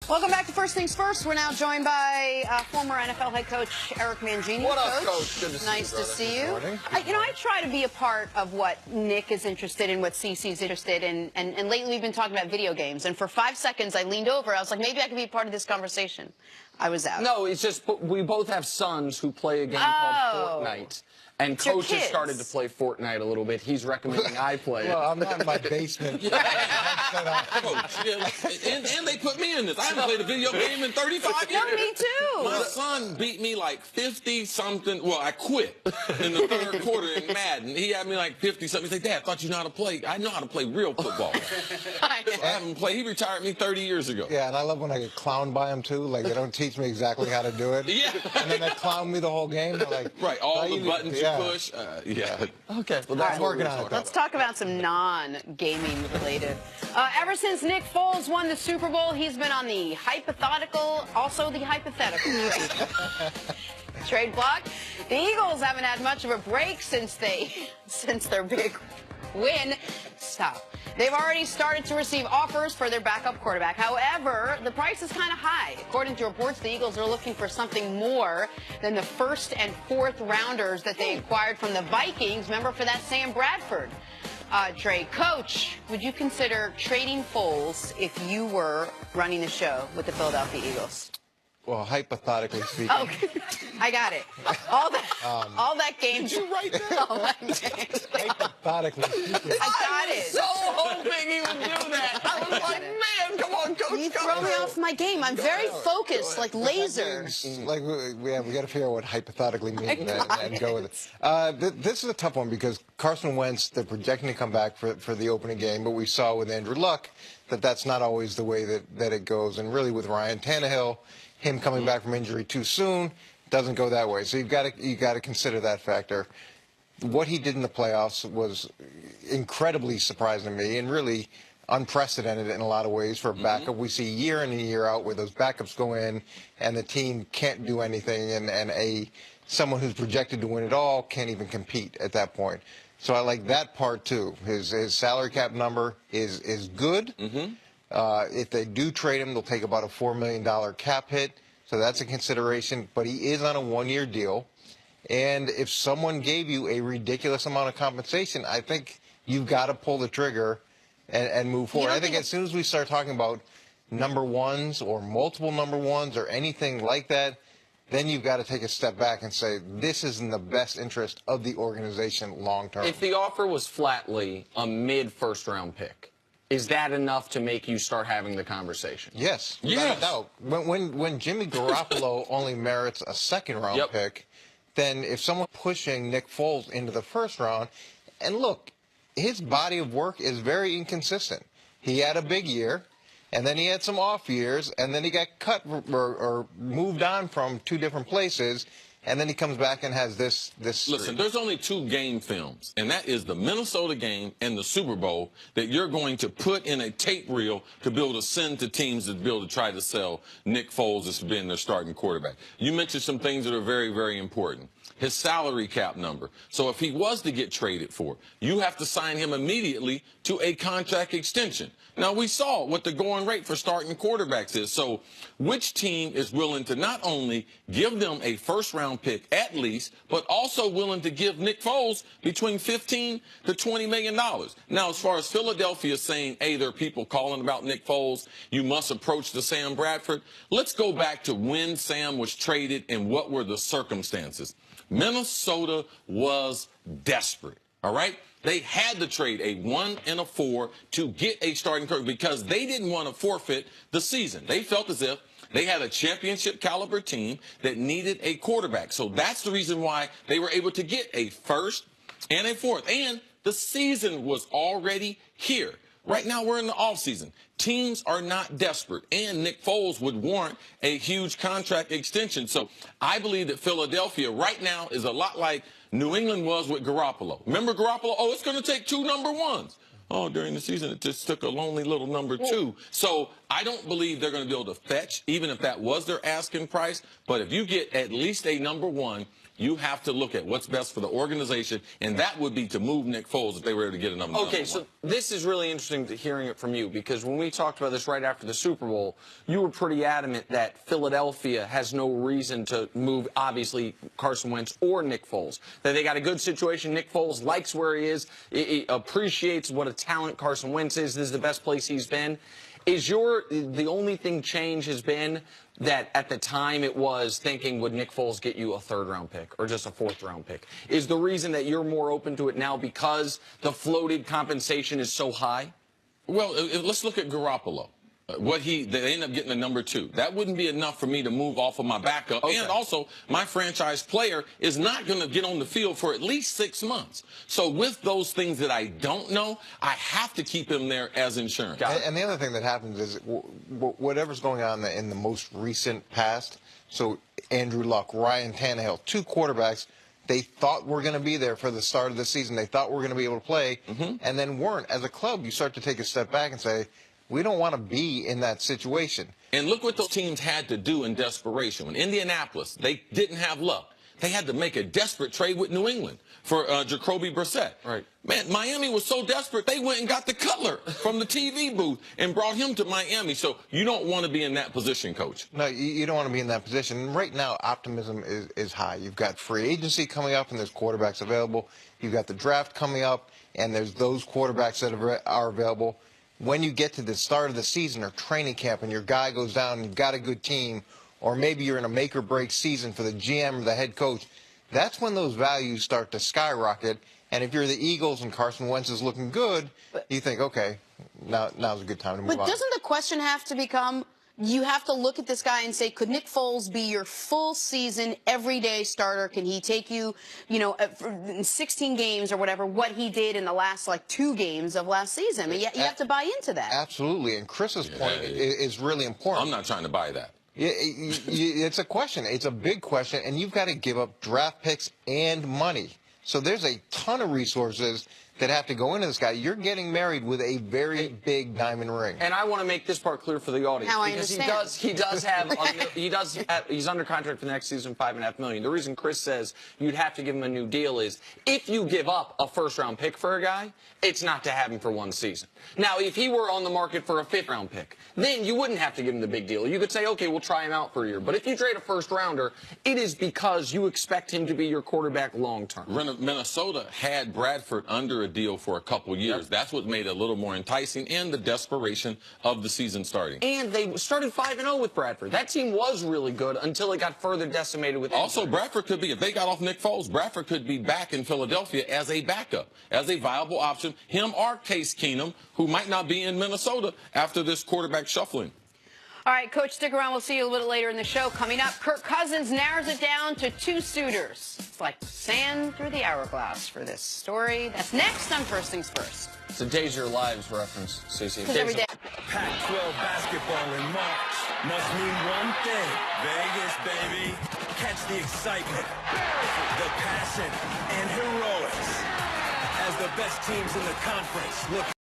Welcome back to First Things First. We're now joined by former NFL head coach Eric Mangini. What up, Coach? Good to see you, Nice to see you. Morning. I try to be a part of what Nick is interested in, what Cece's interested in, and lately we've been talking about video games. And for 5 seconds, I leaned over. I was like, maybe I could be a part of this conversation. I was out. No, it's just we both have sons who play a game called Fortnite. And Coach has started to play Fortnite a little bit. He's recommending I play it. Well, I'm not in my basement. Coach, and they put me in this. I haven't played a video game in 35 years. No, me too. My son beat me like 50-something. Well, I quit in the third quarter in Madden. He had me like 50-something. He said, Dad, I thought you know how to play. I know how to play real football. I haven't played. He retired me 30 years ago. Yeah, and I love when I get clowned by him, too. Like, they don't teach me exactly how to do it. Yeah. And then they clown me the whole game. They're like, right, all the buttons you push. Yeah. Okay. Well, that's working on it. Let's talk about some non-gaming related. Ever since Nick Foles won the Super Bowl, he's been on the hypothetical, also the hypothetical trade block. The Eagles haven't had much of a break since their big win. Stop. They've already started to receive offers for their backup quarterback. However, the price is kind of high. According to reports, the Eagles are looking for something more than the first and fourth rounders that they acquired from the Vikings. Remember, for that Sam Bradford trade. Coach, would you consider trading Foles if you were running the show with the Philadelphia Eagles? Well, hypothetically speaking. Oh, I got it. All that game. Did you write that? All that game. Hypothetically speaking. I got it. So hoping he would do that. I was like, man, come on, Coach. You throw me off my game. I'm very focused, like laser. Like, we got to figure out what hypothetically means and go with it. This is a tough one because Carson Wentz, they're projecting to come back for the opening game, but we saw with Andrew Luck that that's not always the way that it goes. And really with Ryan Tannehill, him coming back from injury too soon doesn't go that way. So you got to consider that factor. What he did in the playoffs was incredibly surprising to me and really unprecedented in a lot of ways for a backup. We see year in and year out where those backups go in and the team can't do anything, and someone who's projected to win it all can't even compete at that point. So I like that part too. His salary cap number is good. If they do trade him, they'll take about a $4 million cap hit, so that's a consideration. But he is on a one-year deal, and if someone gave you a ridiculous amount of compensation, I think you've got to pull the trigger and move forward. I think as soon as we start talking about number ones or multiple number ones or anything like that, then you've got to take a step back and say, this is in the best interest of the organization long term. If the offer was flatly a mid-first-round pick, is that enough to make you start having the conversation? Yes, without a doubt. When Jimmy Garoppolo only merits a second-round pick, then if someone's pushing Nick Foles into the first round, and look, his body of work is very inconsistent. He had a big year, and then he had some off years, and then he got cut or moved on from two different places, and then he comes back and has this Listen, streak. there's only two game films, and that is the Minnesota game and the Super Bowl that you're going to put in a tape reel to be able to send to teams to be able to try to sell Nick Foles as being their starting quarterback. You mentioned some things that are very, very important. His salary cap number. So if he was to get traded for, you have to sign him immediately to a contract extension. Now, we saw what the going rate for starting quarterbacks is. So which team is willing to not only give them a first-round pick at least, but also willing to give Nick Foles between $15 to $20 million? Now, as far as Philadelphia saying, hey, there are people calling about Nick Foles, you must approach the Sam Bradford. Let's go back to when Sam was traded and what were the circumstances. Minnesota was desperate, all right? They had to trade a 1 and a 4 to get a starting quarterback because they didn't want to forfeit the season. They felt as if they had a championship caliber team that needed a quarterback. So that's the reason why they were able to get a first and a fourth. And the season was already here. Right now, we're in the offseason. Teams are not desperate, and Nick Foles would warrant a huge contract extension. So I believe that Philadelphia right now is a lot like New England was with Garoppolo. Remember Garoppolo? Oh, it's going to take 2 number ones. Oh, during the season, it just took a lonely little number 2. So I don't believe they're going to be able to fetch, even if that was their asking price. But if you get at least a number one, you have to look at what's best for the organization, and that would be to move Nick Foles if they were able to get another number one. Okay, so this is really interesting to hearing it from you, because when we talked about this right after the Super Bowl, you were pretty adamant that Philadelphia has no reason to move, obviously, Carson Wentz or Nick Foles. That they got a good situation. Nick Foles likes where he is. He appreciates what a talent Carson Wentz is. This is the best place he's been. The only thing change has been that at the time it was thinking, would Nick Foles get you a third-round pick or just a fourth-round pick? Is the reason that you're more open to it now because the floated compensation is so high? Well, let's look at Garoppolo. They end up getting a number two. That wouldn't be enough for me to move off of my backup. Okay. And also, my franchise player is not going to get on the field for at least 6 months. So with those things that I don't know, I have to keep him there as insurance. And the other thing that happens is whatever's going on in the most recent past, so Andrew Luck, Ryan Tannehill, 2 quarterbacks, they thought were going to be there for the start of the season. They thought were going to be able to play, and then weren't. As a club, you start to take a step back and say, we don't want to be in that situation. And look what those teams had to do in desperation. When Indianapolis, they didn't have Luck. They had to make a desperate trade with New England for Jacoby Brissett. Right. Man, Miami was so desperate, they went and got the Cutler from the TV booth and brought him to Miami. So you don't want to be in that position, Coach. No, you don't want to be in that position. Right now, optimism is high. You've got free agency coming up, and there's quarterbacks available. You've got the draft coming up, and there's those quarterbacks that are available. When you get to the start of the season or training camp and your guy goes down and you've got a good team, or maybe you're in a make-or-break season for the GM or the head coach, that's when those values start to skyrocket. And if you're the Eagles and Carson Wentz is looking good, you think, okay, now's a good time to move on. But doesn't the question have to become, you have to look at this guy and say, could Nick Foles be your full season, everyday starter? Can he take you, in 16 games or whatever, what he did in the last, 2 games of last season? I mean, you have to buy into that. Absolutely. And Chris's point is really important. I'm not trying to buy that. It's a question. It's a big question, and you've got to give up draft picks and money. So there's a ton of resources that have to go into this guy. You're getting married with a very big diamond ring. And I want to make this part clear for the audience. How I because understand. he's under contract for the next season, $5.5 million. The reason Chris says you'd have to give him a new deal is if you give up a first-round pick for a guy, it's not to have him for 1 season. Now, if he were on the market for a 5th-round pick, then you wouldn't have to give him the big deal. You could say, okay, we'll try him out for a year. But if you trade a first-rounder, it is because you expect him to be your quarterback long-term. Minnesota had Bradford under a deal for a couple years. Yep. That's what made it a little more enticing, and the desperation of the season starting. And they started 5-0 with Bradford. That team was really good until it got further decimated with Also, Bradford could be, if they got off Nick Foles, Bradford could be back in Philadelphia as a backup, as a viable option. Him or Case Keenum, who might not be in Minnesota after this quarterback shuffling. All right, Coach, stick around. We'll see you a little later in the show. Coming up, Kirk Cousins narrows it down to 2 suitors. It's like sand through the hourglass for this story. That's next on First Things First. It's a Days of Your Lives reference, CC. Every day. Pac-12 basketball in March must mean one thing. Vegas, baby. Catch the excitement, the passion, and heroics as the best teams in the conference look